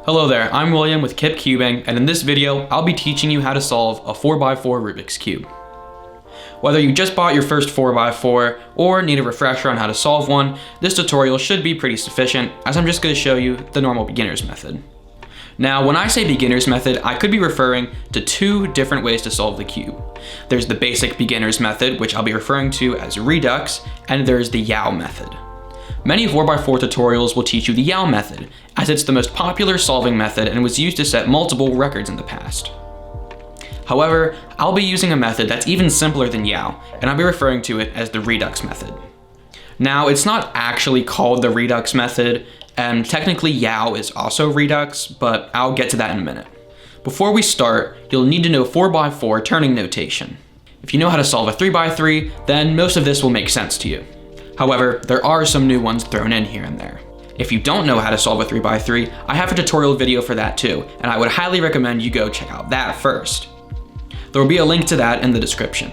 Hello there, I'm William with C.I.P Cubing, and in this video, I'll be teaching you how to solve a 4x4 Rubik's Cube. Whether you just bought your first 4x4 or need a refresher on how to solve one, this tutorial should be pretty sufficient, as I'm just going to show you the normal beginner's method. Now, when I say beginner's method, I could be referring to two different ways to solve the cube. There's the basic beginner's method, which I'll be referring to as Redux, and there's the YOW method. Many 4x4 tutorials will teach you the YOW method, as it's the most popular solving method and was used to set multiple records in the past. However, I'll be using a method that's even simpler than YOW, and I'll be referring to it as the Redux method. Now, it's not actually called the Redux method, and technically YOW is also Redux, but I'll get to that in a minute. Before we start, you'll need to know 4x4 turning notation. If you know how to solve a 3x3, then most of this will make sense to you. However, there are some new ones thrown in here and there. If you don't know how to solve a 3x3, I have a tutorial video for that too, and I would highly recommend you go check out that first. There will be a link to that in the description.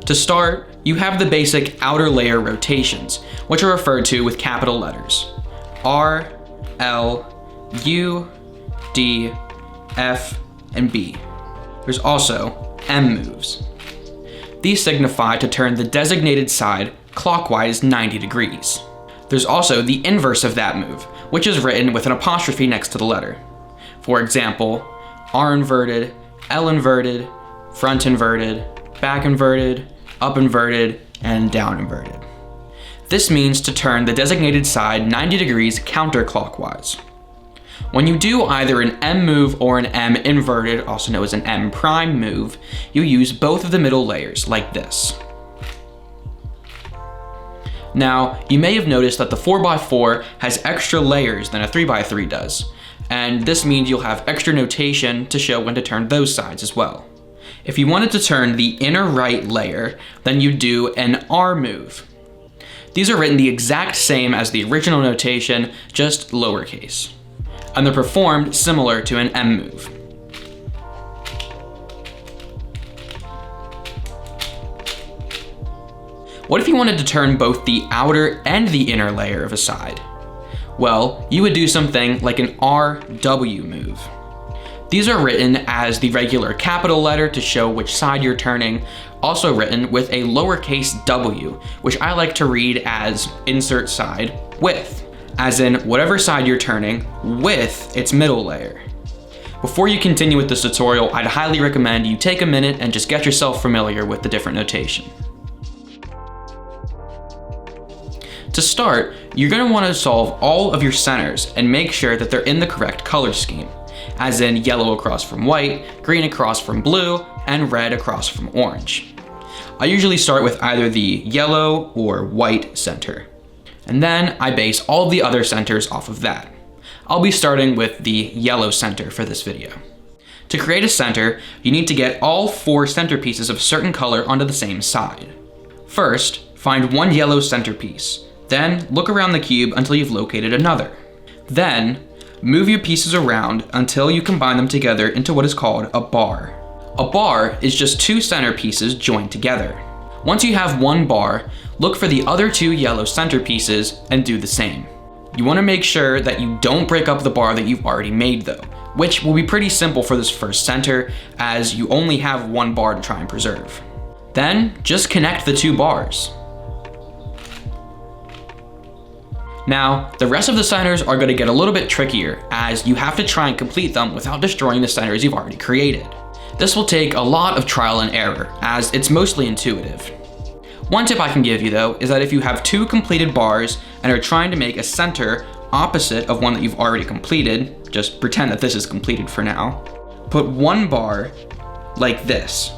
To start, you have the basic outer layer rotations, which are referred to with capital letters. R, L, U, D, F, and B. There's also M moves. These signify to turn the designated side clockwise 90 degrees. There's also the inverse of that move, which is written with an apostrophe next to the letter. For example, R inverted, L inverted, front inverted, back inverted, up inverted, and down inverted. This means to turn the designated side 90 degrees counterclockwise. When you do either an M move or an M inverted, also known as an M prime move, you use both of the middle layers like this. Now, you may have noticed that the 4x4 has extra layers than a 3x3 does, and this means you'll have extra notation to show when to turn those sides as well. If you wanted to turn the inner right layer, then you'd do an R move. These are written the exact same as the original notation, just lowercase, and they're performed similar to an M move. What if you wanted to turn both the outer and the inner layer of a side? Well, you would do something like an RW move. These are written as the regular capital letter to show which side you're turning, also written with a lowercase w, which I like to read as insert side with, as in whatever side you're turning with its middle layer. Before you continue with this tutorial, I'd highly recommend you take a minute and just get yourself familiar with the different notation. To start, you're going to want to solve all of your centers and make sure that they're in the correct color scheme, as in yellow across from white, green across from blue, and red across from orange. I usually start with either the yellow or white center, and then I base all of the other centers off of that. I'll be starting with the yellow center for this video. To create a center, you need to get all 4 centerpieces of a certain color onto the same side. First, find one yellow centerpiece. Then, look around the cube until you've located another. Then, move your pieces around until you combine them together into what is called a bar. A bar is just 2 centerpieces joined together. Once you have one bar, look for the other 2 yellow centerpieces and do the same. You want to make sure that you don't break up the bar that you've already made though, which will be pretty simple for this first center as you only have one bar to try and preserve. Then, just connect the 2 bars. Now, the rest of the centers are going to get a little bit trickier as you have to try and complete them without destroying the centers you've already created. This will take a lot of trial and error as it's mostly intuitive. One tip I can give you though is that if you have 2 completed bars and are trying to make a center opposite of one that you've already completed, just pretend that this is completed for now, put one bar like this,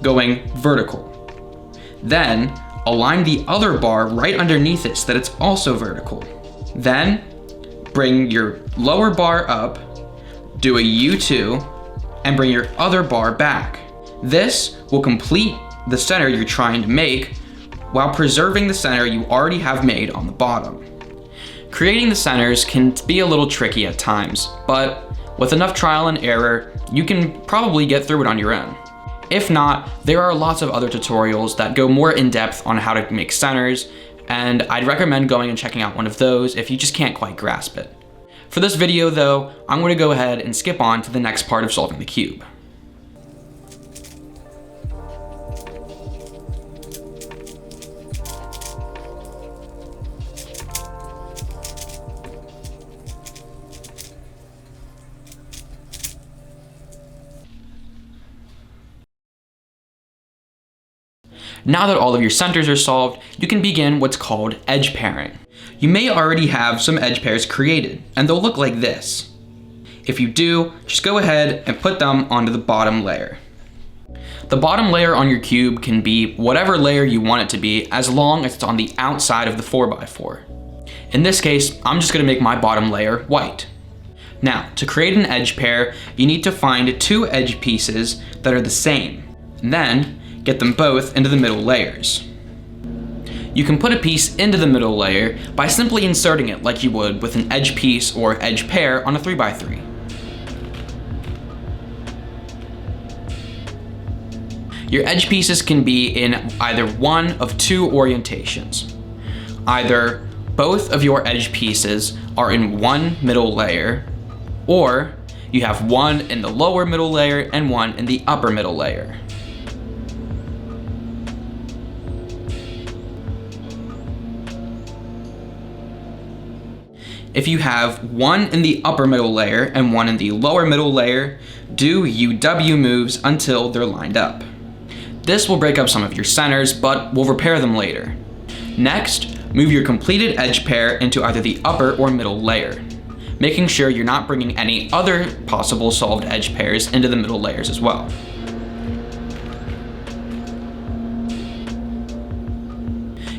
going vertical. Then, align the other bar right underneath it so that it's also vertical. Then, bring your lower bar up, do a U2, and bring your other bar back. This will complete the center you're trying to make while preserving the center you already have made on the bottom. Creating the centers can be a little tricky at times, but with enough trial and error, you can probably get through it on your own. If not, there are lots of other tutorials that go more in depth on how to make centers, and I'd recommend going and checking out one of those if you just can't quite grasp it. For this video though, I'm going to go ahead and skip on to the next part of solving the cube. Now that all of your centers are solved, you can begin what's called edge pairing. You may already have some edge pairs created, and they'll look like this. If you do, just go ahead and put them onto the bottom layer. The bottom layer on your cube can be whatever layer you want it to be, as long as it's on the outside of the 4x4. In this case, I'm just going to make my bottom layer white. Now, to create an edge pair, you need to find two edge pieces that are the same. Then, get them both into the middle layers. You can put a piece into the middle layer by simply inserting it like you would with an edge piece or edge pair on a 3x3. Your edge pieces can be in either one of two orientations. Either both of your edge pieces are in one middle layer, or you have one in the lower middle layer and one in the upper middle layer. If you have one in the upper middle layer and one in the lower middle layer, do UW moves until they're lined up. This will break up some of your centers, but we'll repair them later. Next, move your completed edge pair into either the upper or middle layer, making sure you're not bringing any other possible solved edge pairs into the middle layers as well.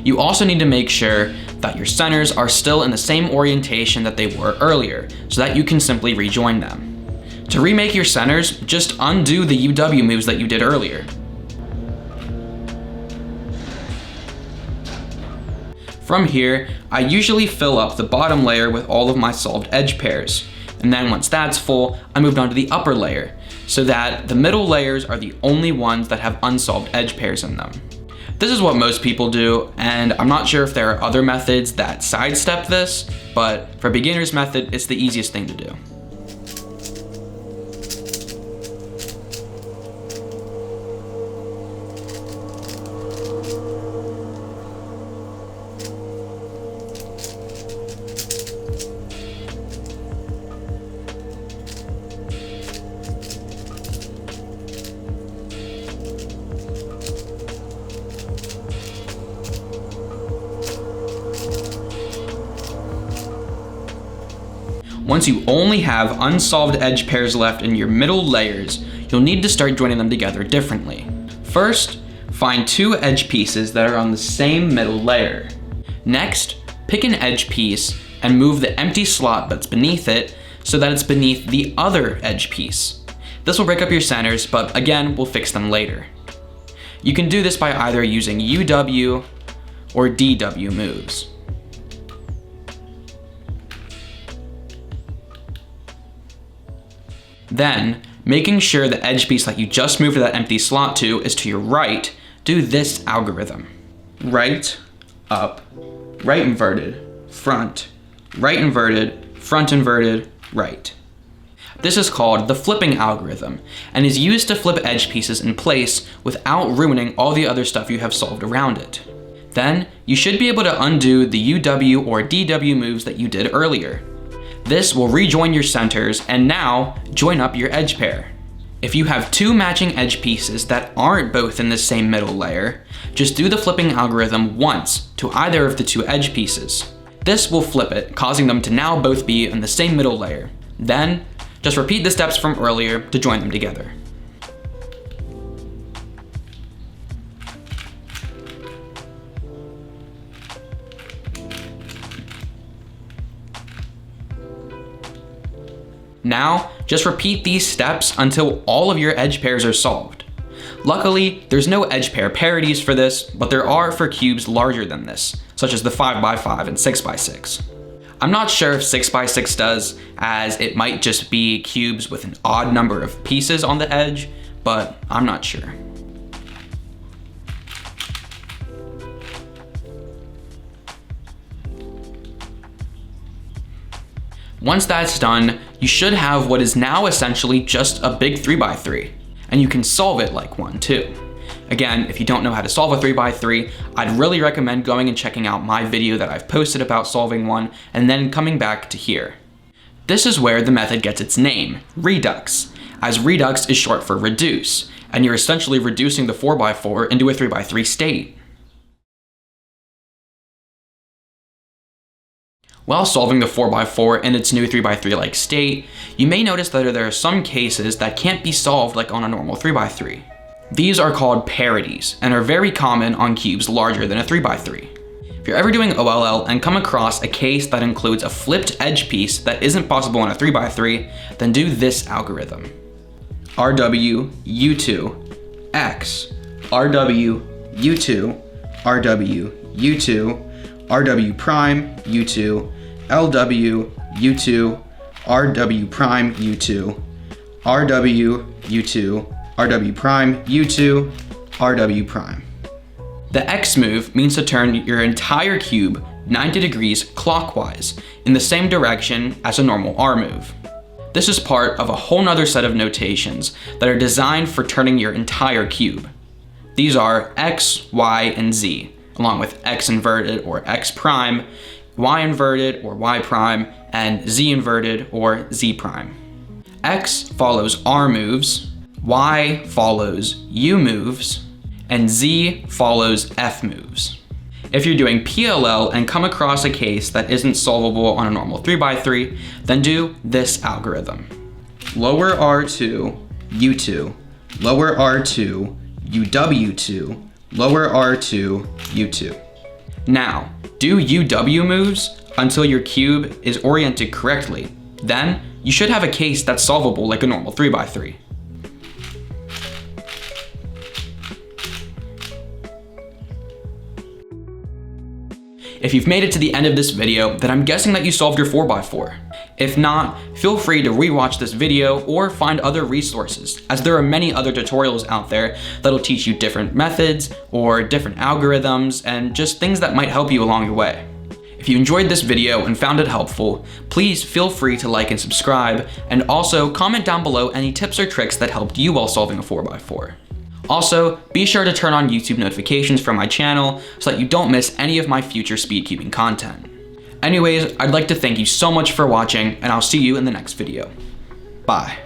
You also need to make sure that your centers are still in the same orientation that they were earlier, so that you can simply rejoin them. To remake your centers, just undo the UW moves that you did earlier. From here, I usually fill up the bottom layer with all of my solved edge pairs, and then once that's full, I moved on to the upper layer, so that the middle layers are the only ones that have unsolved edge pairs in them. This is what most people do, and I'm not sure if there are other methods that sidestep this, but for a beginner's method, it's the easiest thing to do. Once you only have unsolved edge pairs left in your middle layers, you'll need to start joining them together differently. First, find two edge pieces that are on the same middle layer. Next, pick an edge piece and move the empty slot that's beneath it so that it's beneath the other edge piece. This will break up your centers, but again, we'll fix them later. You can do this by either using UW or DW moves. Then, making sure the edge piece that you just moved that empty slot to is to your right, do this algorithm. Right, up, right inverted, front inverted, front inverted, right. This is called the flipping algorithm, and is used to flip edge pieces in place without ruining all the other stuff you have solved around it. Then, you should be able to undo the UW or DW moves that you did earlier. This will rejoin your centers and now join up your edge pair. If you have two matching edge pieces that aren't both in the same middle layer, just do the flipping algorithm once to either of the two edge pieces. This will flip it, causing them to now both be in the same middle layer. Then, just repeat the steps from earlier to join them together. Now, just repeat these steps until all of your edge pairs are solved. Luckily, there's no edge pair parodies for this, but there are for cubes larger than this, such as the 5x5 and 6x6. I'm not sure if 6x6 does, as it might just be cubes with an odd number of pieces on the edge, but I'm not sure. Once that's done, you should have what is now essentially just a big 3x3, and you can solve it like one too. Again, if you don't know how to solve a 3x3, I'd really recommend going and checking out my video that I've posted about solving one, and then coming back to here. This is where the method gets its name, Redux, as Redux is short for reduce, and you're essentially reducing the 4x4 into a 3x3 state. While solving the 4x4 in its new 3x3-like state, you may notice that there are some cases that can't be solved like on a normal 3x3. These are called parodies, and are very common on cubes larger than a 3x3. If you're ever doing OLL and come across a case that includes a flipped edge piece that isn't possible on a 3x3, then do this algorithm. RW, U2, X, RW, U2, RW, U2, RW prime, U2, LW, U2, RW prime, U2, RW, U2, RW prime, U2, RW prime. The X move means to turn your entire cube 90 degrees clockwise in the same direction as a normal R move. This is part of a whole nother set of notations that are designed for turning your entire cube. These are X, Y, and Z, along with X inverted or X prime, Y inverted or Y prime, and Z inverted or Z prime. X follows R moves, Y follows U moves, and Z follows F moves. If you're doing PLL and come across a case that isn't solvable on a normal 3x3, then do this algorithm. Lower R2, U2, lower R2, UW2, lower R2, U2. Now, do UW moves until your cube is oriented correctly. Then, you should have a case that's solvable like a normal 3x3. If you've made it to the end of this video, then I'm guessing that you solved your 4x4. If not, feel free to rewatch this video or find other resources, as there are many other tutorials out there that'll teach you different methods or different algorithms and just things that might help you along your way. If you enjoyed this video and found it helpful, please feel free to like and subscribe, and also comment down below any tips or tricks that helped you while solving a 4x4. Also, be sure to turn on YouTube notifications for my channel so that you don't miss any of my future speedcubing content. Anyways, I'd like to thank you so much for watching, and I'll see you in the next video. Bye.